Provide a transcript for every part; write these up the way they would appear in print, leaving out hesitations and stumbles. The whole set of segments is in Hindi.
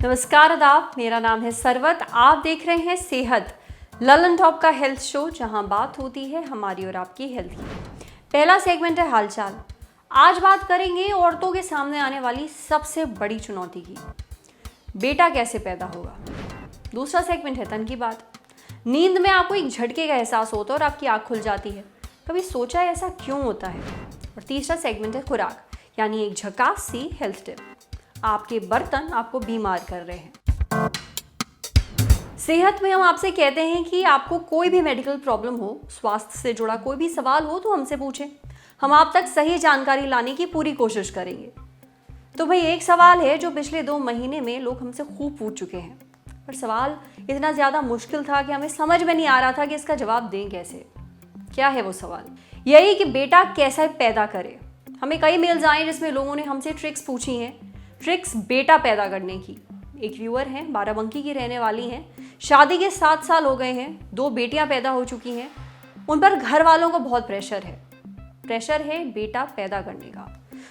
नमस्कार आदाब, मेरा नाम है सरवत। आप देख रहे हैं सेहत ललन टॉप का हेल्थ शो, जहां बात होती है हमारी और आपकी हेल्थ की। पहला सेगमेंट है हालचाल। आज बात करेंगे औरतों के सामने आने वाली सबसे बड़ी चुनौती की, बेटा कैसे पैदा होगा। दूसरा सेगमेंट है तन की बात। नींद में आपको एक झटके का एहसास होता है और आपकी आँख खुल जाती है, कभी सोचा है ऐसा क्यों होता है। और तीसरा सेगमेंट है खुराक, यानी एक झकास सी हेल्थ टिप। आपके बर्तन आपको बीमार कर रहे हैं। सेहत में हम आपसे कहते हैं कि आपको कोई भी मेडिकल प्रॉब्लम हो, स्वास्थ्य से जुड़ा कोई भी सवाल हो तो हमसे पूछें, हम आप तक सही जानकारी लाने की पूरी कोशिश करेंगे। तो भाई एक सवाल है जो पिछले 2 महीने में लोग हमसे खूब पूछ चुके हैं, पर सवाल इतना ज़्यादा मुश्किल था कि हमें समझ में नहीं आ रहा था कि इसका जवाब दें कैसे। क्या है वो सवाल? यही कि बेटा कैसे पैदा करे। हमें कई मेल्स आए जिसमें लोगों ने हमसे ट्रिक्स पूछी हैं, ट्रिक्स बेटा पैदा करने की। एक व्यूअर हैं, बाराबंकी की रहने वाली हैं, शादी के 7 साल हो गए हैं, 2 बेटियां पैदा हो चुकी हैं। उन पर घर वालों को बहुत प्रेशर है बेटा पैदा करने का।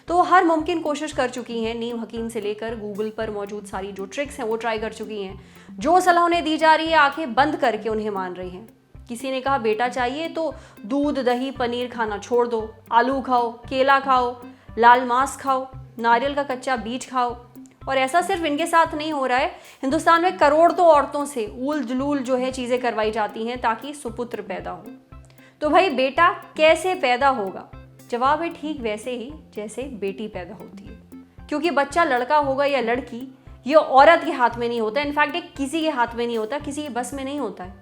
तो वो हर मुमकिन कोशिश कर चुकी हैं, नीम हकीम से लेकर गूगल पर मौजूद सारी जो ट्रिक्स हैं वो ट्राई कर चुकी हैं। जो सलाह उन्हें दी जा रही है आंखें बंद करके उन्हें मान रही हैं। किसी ने कहा बेटा चाहिए तो दूध दही पनीर खाना छोड़ दो, आलू खाओ, केला खाओ, लाल मांस खाओ, नारियल का कच्चा बीज खाओ। और ऐसा सिर्फ इनके साथ नहीं हो रहा है, हिंदुस्तान में करोड़ों औरतों से ऊल जलूल जो है चीज़ें करवाई जाती हैं ताकि सुपुत्र पैदा हो। तो भाई बेटा कैसे पैदा होगा? जवाब है ठीक वैसे ही जैसे बेटी पैदा होती है, क्योंकि बच्चा लड़का होगा या लड़की ये औरत के हाथ में नहीं होता। इनफैक्ट ये किसी के हाथ में नहीं होता, किसी के बस में नहीं होता है।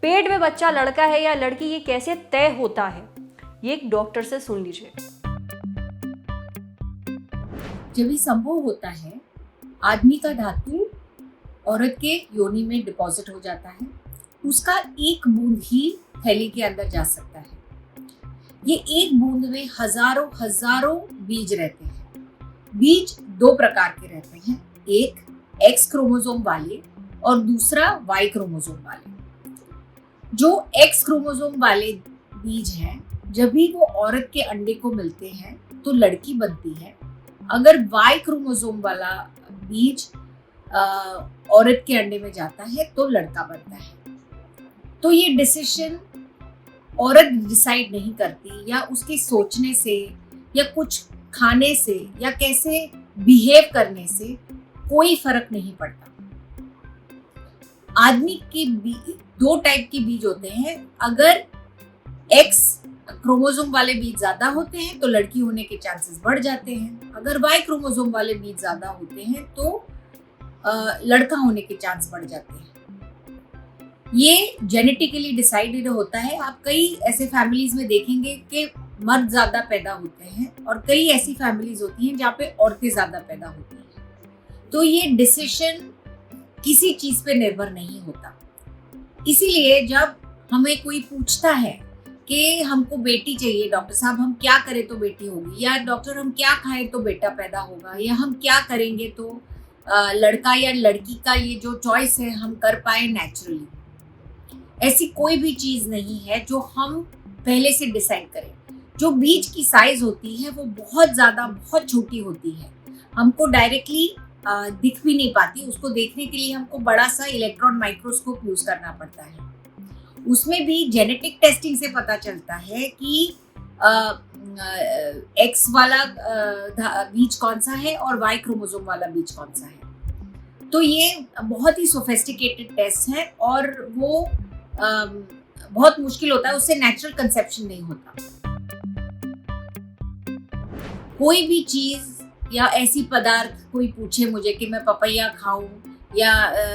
पेट में बच्चा लड़का है या लड़की ये कैसे तय होता है, ये एक डॉक्टर से सुन लीजिए। जब ये संभव होता है, आदमी का धातु औरत के योनि में डिपॉजिट हो जाता है। उसका एक बूंद ही थैली के अंदर जा सकता है। ये एक बूंद में हजारों बीज रहते हैं। बीज 2 प्रकार के रहते हैं, एक एक्स क्रोमोसोम वाले और दूसरा वाई क्रोमोसोम वाले। जो एक्स क्रोमोसोम वाले बीज हैं, जब भी वो औरत के अंडे को मिलते हैं तो लड़की बनती है। अगर वाई क्रोमोसोम वाला बीज औरत के अंडे में जाता है तो लड़का बनता है। तो ये डिसीजन औरत डिसाइड नहीं करती, या उसके सोचने से या कुछ खाने से या कैसे बिहेव करने से कोई फर्क नहीं पड़ता। आदमी के 2 टाइप के बीज होते हैं। अगर एक्स क्रोमोसोम वाले बीज ज्यादा होते हैं तो लड़की होने के चांसेस बढ़ जाते हैं। अगर वाई क्रोमोसोम वाले बीज ज्यादा होते हैं तो लड़का होने के चांस बढ़ जाते हैं। ये जेनेटिकली डिसाइडेड होता है। आप कई ऐसे फैमिलीज में देखेंगे कि मर्द ज्यादा पैदा होते हैं और कई ऐसी फैमिलीज होती हैं जहाँ पे औरतें ज्यादा पैदा होती हैं। तो ये डिसीजन किसी चीज पे निर्भर नहीं होता। इसीलिए जब हमें कोई पूछता है कि हमको बेटी चाहिए डॉक्टर साहब, हम क्या करें तो बेटी होगी, या डॉक्टर हम क्या खाएं तो बेटा पैदा होगा, या हम क्या करेंगे तो लड़का या लड़की का ये जो चॉइस है हम कर पाए नेचुरली, ऐसी कोई भी चीज नहीं है जो हम पहले से डिसाइड करें। जो बीज की साइज होती है वो बहुत छोटी होती है, हमको डायरेक्टली दिख भी नहीं पाती। उसको देखने के लिए हमको बड़ा सा इलेक्ट्रॉन माइक्रोस्कोप यूज करना पड़ता है। उसमें भी जेनेटिक टेस्टिंग से पता चलता है कि एक्स वाला बीज कौन सा है और वाई क्रोमोसोम वाला बीज कौन सा है। तो ये बहुत ही सोफिस्टिकेटेड टेस्ट है और वो बहुत मुश्किल होता है, उससे नेचुरल कंसेप्शन नहीं होता। कोई भी चीज या ऐसी पदार्थ कोई पूछे मुझे कि मैं पपैया खाऊं या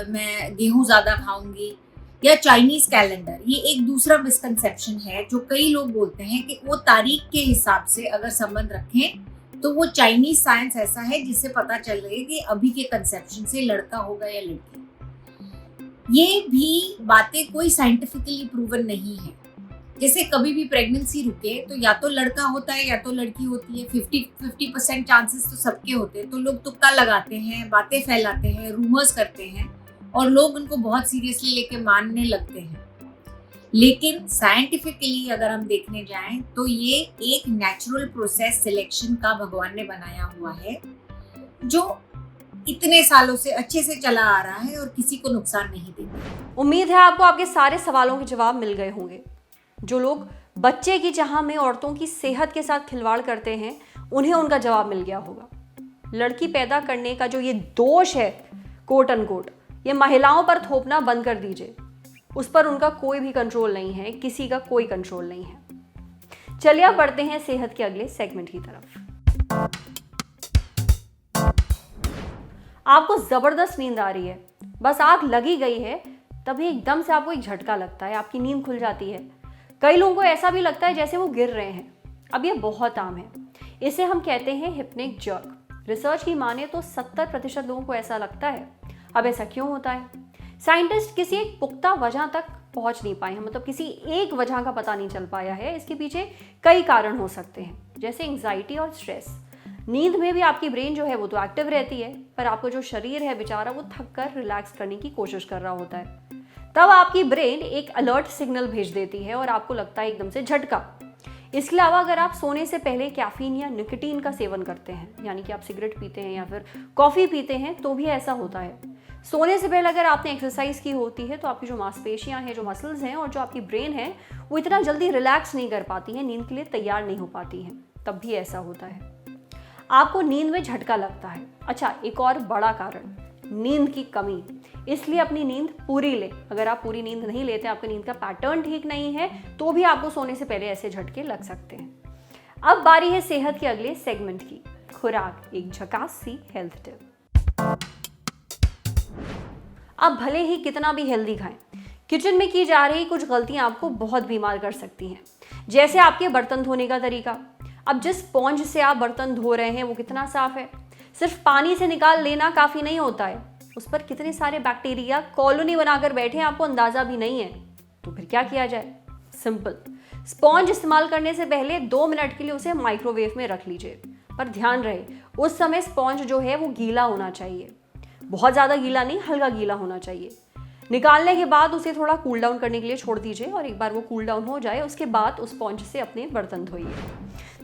मैं गेहूं ज्यादा खाऊंगी या चाइनीज कैलेंडर, ये एक दूसरा मिसकंसेप्शन है जो कई लोग बोलते हैं कि वो तारीख के हिसाब से अगर संबंध रखें तो वो चाइनीज साइंस ऐसा है जिससे पता चल रही है कि अभी के कंसेप्शन से लड़का होगा या लड़की। ये भी बातें कोई साइंटिफिकली प्रूवन नहीं है। जैसे कभी भी प्रेगनेंसी रुके तो या तो लड़का होता है या तो लड़की होती है। 50% चांसेस तो सबके होते हैं। तो लोग तुक्का लगाते हैं, बातें फैलाते हैं, रूमर्स करते हैं और लोग उनको बहुत सीरियसली लेके मानने लगते हैं। लेकिन साइंटिफिकली अगर हम देखने जाएं तो ये एक नेचुरल प्रोसेस सिलेक्शन का भगवान ने बनाया हुआ है, जो इतने सालों से अच्छे से चला आ रहा है और किसी को नुकसान नहीं देता। उम्मीद है आपको आपके सारे सवालों के जवाब मिल गए होंगे। जो लोग बच्चे की चाह में औरतों की सेहत के साथ खिलवाड़ करते हैं, उन्हें उनका जवाब मिल गया होगा। लड़की पैदा करने का जो ये दोष है, कोट अनकोट, ये महिलाओं पर थोपना बंद कर दीजिए। उस पर उनका कोई भी कंट्रोल नहीं है, किसी का कोई कंट्रोल नहीं है। चलिए अब बढ़ते हैं सेहत के अगले सेगमेंट की तरफ। आपको जबरदस्त नींद आ रही है, बस आग लगी गई है, तभी एकदम से आपको एक झटका लगता है, आपकी नींद खुल जाती है। कई लोगों को ऐसा भी लगता है जैसे वो गिर रहे हैं। अब ये बहुत आम है, इसे हम कहते हैं हिप्निक जर्क। रिसर्च की माने तो 70% लोगों को ऐसा लगता है। अब ऐसा क्यों होता है? साइंटिस्ट किसी एक पुख्ता वजह तक पहुंच नहीं पाए हैं, मतलब किसी एक वजह का पता नहीं चल पाया है। इसके पीछे कई कारण हो सकते हैं, जैसे एंग्जाइटी और स्ट्रेस। नींद में भी आपकी ब्रेन जो है वो तो एक्टिव रहती है, पर आपका जो शरीर है बेचारा वो थक कर रिलैक्स करने की कोशिश कर रहा होता है। तब आपकी ब्रेन एक अलर्ट सिग्नल भेज देती है और आपको लगता है एकदम से झटका। इसके अलावा अगर आप सोने से पहले कैफीन या निकोटीन का सेवन करते हैं, यानी कि आप सिगरेट पीते हैं या फिर कॉफ़ी पीते हैं, तो भी ऐसा होता है। सोने से पहले अगर आपने एक्सरसाइज की होती है तो आपकी जो मांसपेशियां हैं, जो मसल्स हैं और जो आपकी ब्रेन है, वो इतना जल्दी रिलैक्स नहीं कर पाती हैं, नींद के लिए तैयार नहीं हो पाती हैं, तब भी ऐसा होता है। आपको नींद में झटका लगता है। अच्छा, एक और बड़ा कारण, नींद की कमी। इसलिए अपनी नींद पूरी लें। अगर आप पूरी नींद नहीं लेते, आपकी नींद का पैटर्न ठीक नहीं है, तो भी आपको सोने से पहले ऐसे झटके लग सकते हैं। अब बारी है सेहत के अगले सेगमेंट की, खुराक, एक झकास सी हेल्थ टिप। आप भले ही कितना भी हेल्दी खाएं, किचन में की जा रही कुछ गलतियां आपको बहुत बीमार कर सकती हैं। जैसे आपके बर्तन धोने का तरीका। अब जिस स्पॉन्ज से आप बर्तन धो रहे हैं वो कितना साफ है? सिर्फ पानी से निकाल लेना काफ़ी नहीं होता है, उस पर कितने सारे बैक्टीरिया कॉलोनी बनाकर बैठे हैं, आपको अंदाज़ा भी नहीं है। तो फिर क्या किया जाए? सिंपल, स्पॉन्ज इस्तेमाल करने से पहले 2 मिनट के लिए उसे माइक्रोवेव में रख लीजिए। पर ध्यान रहे, उस समय स्पॉन्ज जो है वो गीला होना चाहिए। बहुत ज़्यादा गीला नहीं, हल्का गीला होना चाहिए। निकालने के बाद उसे थोड़ा कूल डाउन करने के लिए छोड़ दीजिए और एक बार वो कूल डाउन हो जाए, उसके बाद उस स्पॉन्ज से अपने बर्तन धोइए।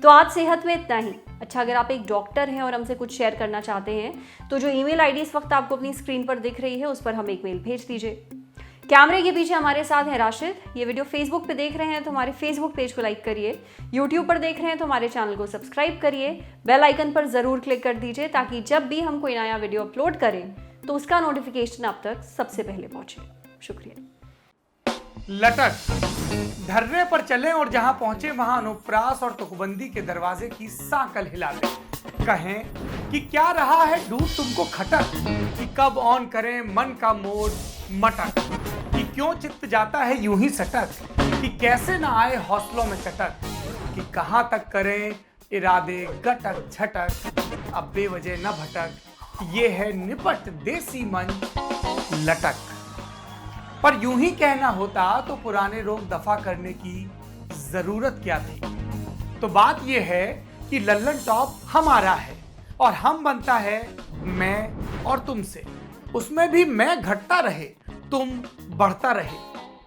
तो आज सेहत में इतना ही। अच्छा, अगर आप एक डॉक्टर हैं और हमसे कुछ शेयर करना चाहते हैं, तो जो ईमेल आईडी इस वक्त आपको अपनी स्क्रीन पर दिख रही है, उस पर हम एक मेल भेज दीजिए। कैमरे के पीछे हमारे साथ हैं राशिद। ये वीडियो फेसबुक पे देख रहे हैं तो हमारे फेसबुक पेज को लाइक करिए, यूट्यूब पर देख रहे हैं तो हमारे चैनल को सब्सक्राइब करिए, बेल आइकन पर ज़रूर क्लिक कर दीजिए ताकि जब भी हम कोई नया वीडियो अपलोड करें तो उसका नोटिफिकेशन आप तक सबसे पहले पहुंचे। शुक्रिया। लटक, धरने पर चले और जहां पहुंचे वहां अनुप्रास और तुकबंदी के दरवाजे की सांकल हिला दे। कहें कि क्या रहा है ढूंढ तुमको खटक, कि कब ऑन करें मन का मोड मटक, कि क्यों चित्त जाता है यूं ही सटक, कि कैसे ना आए हौसलों में चटक, कि कहां तक करें इरादे गटक झटक, अब बेवजह न भटक, ये है निपट देसी मन लटक। पर यूं ही कहना होता तो पुराने रोग दफा करने की जरूरत क्या थी। तो बात यह है कि लल्लन टॉप हमारा है और हम बनता है मैं और तुमसे। उसमें भी मैं घटता रहे, तुम बढ़ता रहे,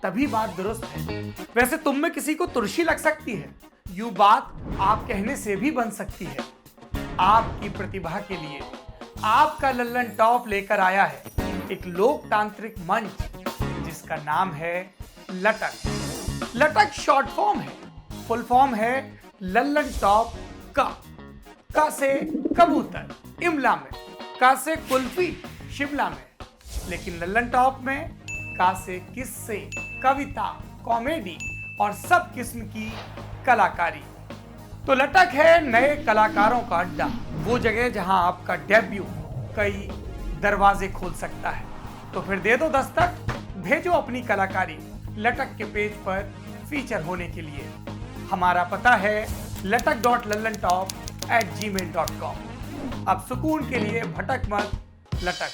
तभी बात दुरुस्त है। वैसे तुम में किसी को तुरशी लग सकती है, यूं बात आप कहने से भी बन सकती है। आपकी प्रतिभा के लिए आपका लल्लन टॉप लेकर आया है एक लोकतांत्रिक मंच जिसका नाम है लटक। लटक शॉर्ट फॉर्म है, फुल फॉर्म है लल्लन टॉप का से कबूतर इमला में, का से कुल्फी शिमला में, लेकिन लल्लन टॉप में का से किस्से, कविता, कॉमेडी और सब किस्म की कलाकारी। तो लटक है नए कलाकारों का अड्डा, वो जगह जहां आपका डेब्यू कई दरवाजे खोल सकता है। तो फिर दे दो दस्तक, भेजो अपनी कलाकारी लटक के पेज पर फीचर होने के लिए। हमारा पता है latak.lallantop@gmail.com। अब सुकून के लिए भटक मत, लटक।